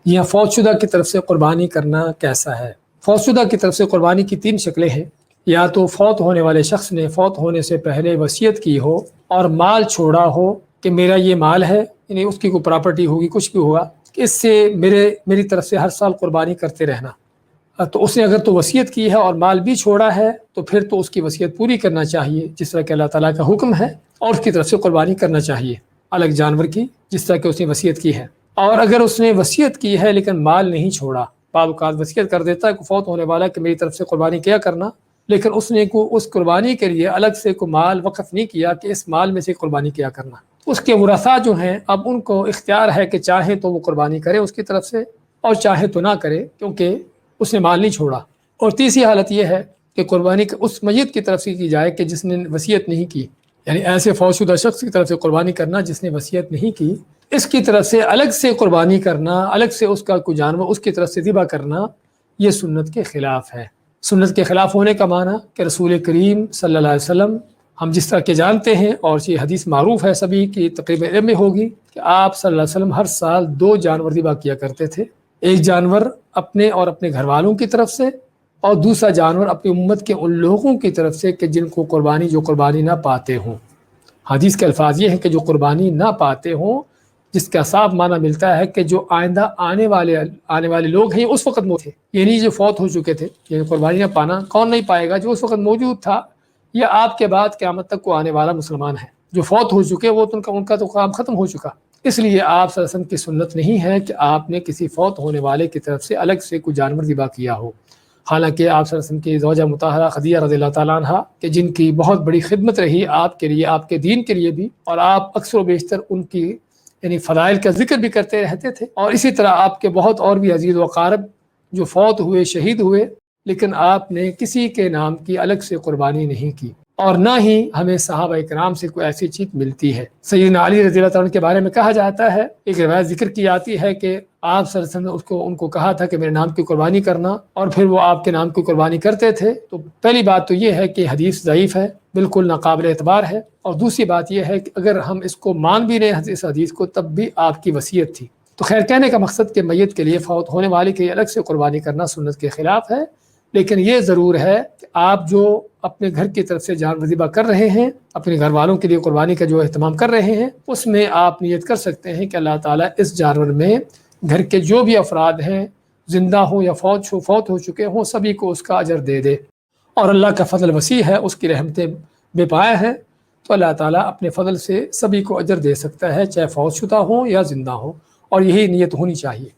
یا فوت شدہ کی طرف سے قربانی کرنا کیسا ہے؟ فوت شدہ کی طرف سے قربانی کی 3 شکلیں ہیں۔ یا تو فوت ہونے والے شخص نے فوت ہونے سے پہلے وصیت کی ہو اور مال چھوڑا ہو کہ میرا یہ مال ہے، یعنی اس کی کوئی پراپرٹی ہوگی، کچھ بھی ہوگا، کہ اس سے میری طرف سے ہر سال قربانی کرتے رہنا۔ تو اس نے اگر تو وصیت کی ہے اور مال بھی چھوڑا ہے تو پھر تو اس کی وصیت پوری کرنا چاہیے، جس طرح کہ اللہ تعالیٰ کا حکم ہے، اور اس کی طرف سے قربانی کرنا چاہیے الگ جانور کی، جس طرح کہ اس نے وصیت کی ہے۔ اور اگر اس نے وصیت کی ہے لیکن مال نہیں چھوڑا، بعض اوقات وصیت کر دیتا ہے کہ فوت ہونے والا کہ میری طرف سے قربانی کیا کرنا، لیکن اس نے اس قربانی کے لیے الگ سے کوئی مال وقف نہیں کیا کہ اس مال میں سے قربانی کیا کرنا۔ اس کے ورثاء جو ہیں، اب ان کو اختیار ہے کہ چاہے تو وہ قربانی کرے اس کی طرف سے اور چاہے تو نہ کرے، کیونکہ اس نے مال نہیں چھوڑا۔ اور تیسری حالت یہ ہے کہ قربانی اس میت کی طرف سے کی جائے کہ جس نے وصیت نہیں کی، یعنی ایسے فوت شدہ شخص کی طرف سے قربانی کرنا جس نے وصیت نہیں کی، اس کی طرف سے الگ سے قربانی کرنا، الگ سے اس کا کوئی جانور اس کی طرف سے ذبح کرنا، یہ سنت کے خلاف ہے۔ سنت کے خلاف ہونے کا معنی کہ رسول کریم صلی اللہ علیہ وسلم ہم جس طرح کے جانتے ہیں، اور یہ حدیث معروف ہے سبھی کی تقریباً علم میں ہوگی، کہ آپ صلی اللہ علیہ وسلم ہر سال 2 جانور ذبح کیا کرتے تھے۔ ایک جانور اپنے اور اپنے گھر والوں کی طرف سے، اور دوسرا جانور اپنی امت کے ان لوگوں کی طرف سے کہ جن کو جو قربانی نہ پاتے ہوں۔ حدیث کے الفاظ یہ ہیں کہ جو قربانی نہ پاتے ہوں، جس کا صاف معنی ملتا ہے کہ جو آئندہ آنے والے لوگ ہیں، اس وقت موجود تھے، یعنی جو فوت ہو چکے تھے۔ یہ قربانی نہ پانا کون نہیں پائے گا؟ جو اس وقت موجود تھا، یا آپ کے بعد قیامت تک کو آنے والا مسلمان ہے۔ جو فوت ہو چکے وہ تو ان کا تو کام ختم ہو چکا۔ اس لیے آپ صلی اللہ علیہ وسلم کی سنت نہیں ہے کہ آپ نے کسی فوت ہونے والے کی طرف سے الگ سے کوئی جانور ذبح کیا ہو۔ حالانکہ آپ صلی اللہ علیہ وسلم کی زوجہ مطہرہ خدیجہ رضی اللہ تعالیٰ عنہا، کہ جن کی بہت بڑی خدمت رہی آپ کے لیے، آپ کے دین کے لیے بھی، اور آپ اکثر و بیشتر ان کی یعنی فضائل کا ذکر بھی کرتے رہتے تھے، اور اسی طرح آپ کے بہت اور بھی عزیز و اقارب جو فوت ہوئے، شہید ہوئے، لیکن آپ نے کسی کے نام کی الگ سے قربانی نہیں کی، اور نہ ہی ہمیں صحابہ کرام سے کوئی ایسی چیز ملتی ہے۔ سیدنا علی رضی اللہ تعالیٰ عنہ کے بارے میں کہا جاتا ہے، ایک روایت ذکر کی جاتی ہے کہ آپ صلی اللہ علیہ وسلم نے ان کو کہا تھا کہ میرے نام کی قربانی کرنا، اور پھر وہ آپ کے نام کی قربانی کرتے تھے۔ تو پہلی بات تو یہ ہے کہ حدیث ضعیف ہے، بالکل ناقابل اعتبار ہے، اور دوسری بات یہ ہے کہ اگر ہم اس کو مان بھی رہے ہیں اس حدیث کو، تب بھی آپ کی وصیت تھی۔ تو خیر، کہنے کا مقصد کہ میت کے لیے، فوت ہونے والے کے لیے الگ سے قربانی کرنا سنت کے خلاف ہے، لیکن یہ ضرور ہے کہ آپ جو اپنے گھر کی طرف سے جانور ذبح کر رہے ہیں، اپنے گھر والوں کے لیے قربانی کا جو اہتمام کر رہے ہیں، اس میں آپ نیت کر سکتے ہیں کہ اللہ تعالیٰ اس جانور میں گھر کے جو بھی افراد ہیں، زندہ ہوں یا فوت ہو چکے ہوں، سبھی کو اس کا اجر دے دے۔ اور اللہ کا فضل وسیع ہے، اس کی رحمتیں بے پایا ہیں، تو اللہ تعالیٰ اپنے فضل سے سبھی کو اجر دے سکتا ہے، چاہے فوت شدہ ہوں یا زندہ ہوں، اور یہی نیت ہونی چاہیے۔